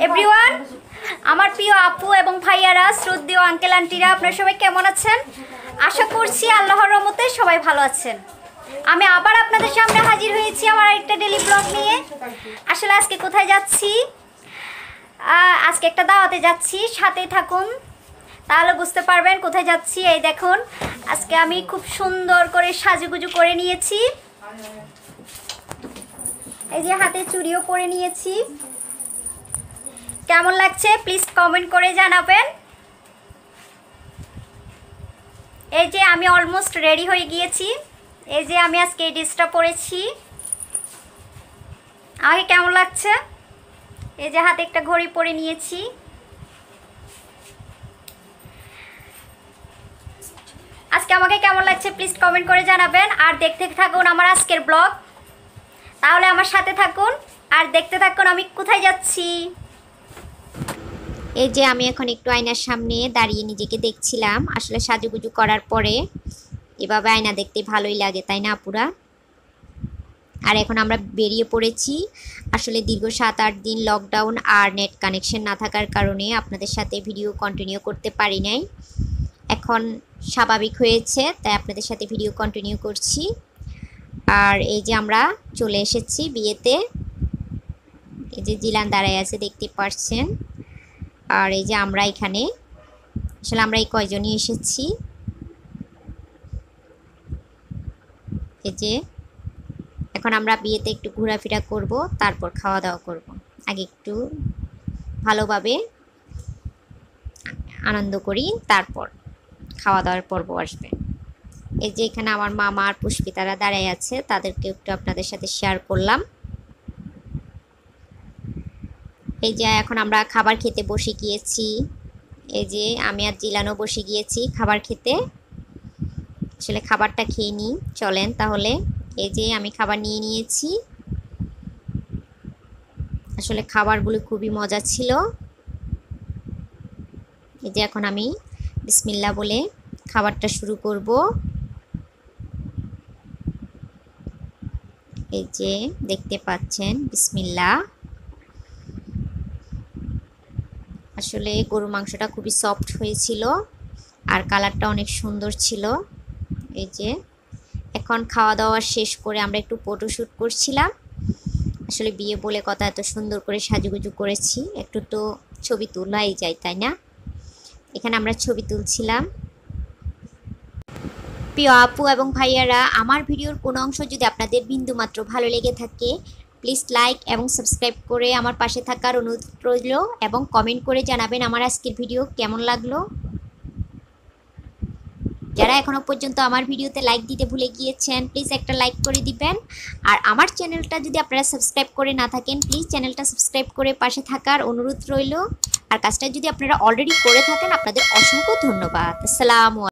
Everyone, আমার প্রিয় আপু এবং ভাইয়ারা, শ্রদ্ধেয় আঙ্কেল আন্টিরা, আপনারা সবাই কেমন আছেন? আশা করছি আল্লাহর রহমতে সবাই ভালো আছেন। আমি আবার আপনাদের সামনে হাজির হয়েছি আমার একটা ডেলি ব্লগ নিয়ে। আসলে আজকে কোথায় যাচ্ছি? আজকে একটা দাওয়াতে যাচ্ছি, সাথেই থাকুন তাহলে বুঝতে পারবেন কোথায় যাচ্ছি। এই দেখুন, আজকে আমি খুব সুন্দর করে সাজুগুজু করে নিয়েছি। এই যে হাতে চুড়িও পরে নিয়েছি। কেমন লাগছে প্লিজ কমেন্ট করে জানাবেন। এই যে আমি অলমোস্ট রেডি হয়ে গিয়েছি। এই যে আমি আজকে এই ড্রেসটা পরেছি। আমাকে কেমন লাগছে? এই যে হাতে একটা ঘড়ি পরে নিয়েছি। আজকে আমাকে কেমন লাগছে প্লিজ কমেন্ট করে জানাবেন। আর দেখতে থাকুন আমার আজকের ব্লগ, তাহলে আমার সাথে থাকুন আর দেখতে থাকুন আমি কোথায় যাচ্ছি। এই যে আমি এখন একটু আয়নার সামনে দাঁড়িয়ে নিজেকে দেখছিলাম। আসলে সাজুগুজু করার পরে এভাবে আয়না দেখতে ভালোই লাগে, তাই না আপুরা? আর এখন আমরা বেরিয়ে পড়েছি। আসলে দীর্ঘ 7-8 দিন লকডাউন আর নেট কানেকশন না থাকার কারণে আপনাদের সাথে ভিডিও কন্টিনিউ করতে পারি নাই। এখন স্বাভাবিক হয়েছে, তাই আপনাদের সাথে ভিডিও কন্টিনিউ করছি। আর এই যে আমরা চলে এসেছি বিয়েতে। এই যে জিলান দাঁড়ায় আছে দেখতে পাচ্ছেন। আর এই যে আমরা এখানে, আসলে আমরা এই কয়জনই এসেছি। এই যে এখন আমরা বিয়েতে একটু ঘোরাফেরা করব, তারপর খাওয়া দাওয়া করব। আগে একটু ভালোভাবে আনন্দ করি, তারপর খাওয়া দাওয়ার পর্ব আসবে। এই যে এখানে আমার মামা আর পুষ্পিতারা দাঁড়ায় আছে, তাদেরকে একটু আপনাদের সাথে শেয়ার করলাম। এই যে এখন আমরা খাবার খেতে বসে গিয়েছি। এই যে আমি আর জিলানও বসে গিয়েছি খাবার খেতে। আসলে খাবারটা খেয়ে নিই, চলেন তাহলে। এই যে আমি খাবার নিয়ে নিয়েছি। আসলে খাবারগুলো খুবই মজা ছিল। এই যে এখন আমি বিসমিল্লাহ বলে খাবারটা শুরু করব। এই যে দেখতে পাচ্ছেন, বিসমিল্লাহ। আসলে গরুর মাংসটা খুবই সফট হয়েছিল আর কালারটা অনেক সুন্দর ছিল। এই যে এখন খাওয়া দাওয়া শেষ করে আমরা একটু ফটোশ্যুট করছিলাম। আসলে বিয়ে বলে কথা, এত সুন্দর করে সাজুগুজু করেছি, একটু তো ছবি তোলাই যায়, তাই না? এখানে আমরা ছবি তুলছিলাম। প্রিয় আপু এবং ভাইয়ারা, আমার ভিডিওর কোনো অংশ যদি আপনাদের বিন্দুমাত্র ভালো লেগে থাকে প্লিজ লাইক এবং সাবস্ক্রাইব করে আমার পাশে থাকার অনুরোধ রইল এবং কমেন্ট করে জানাবেন আমার আজকের ভিডিও কেমন লাগলো। যারা এখনও পর্যন্ত আমার ভিডিওতে লাইক দিতে ভুলে গিয়েছেন প্লিজ একটা লাইক করে দিবেন। আর আমার চ্যানেলটা যদি আপনারা সাবস্ক্রাইব করে না থাকেন প্লিজ চ্যানেলটা সাবস্ক্রাইব করে পাশে থাকার অনুরোধ রইল। আর কাজটা যদি আপনারা অলরেডি করে থাকেন আপনাদের অসংখ্য ধন্যবাদ। আসসালামু আলাইকুম।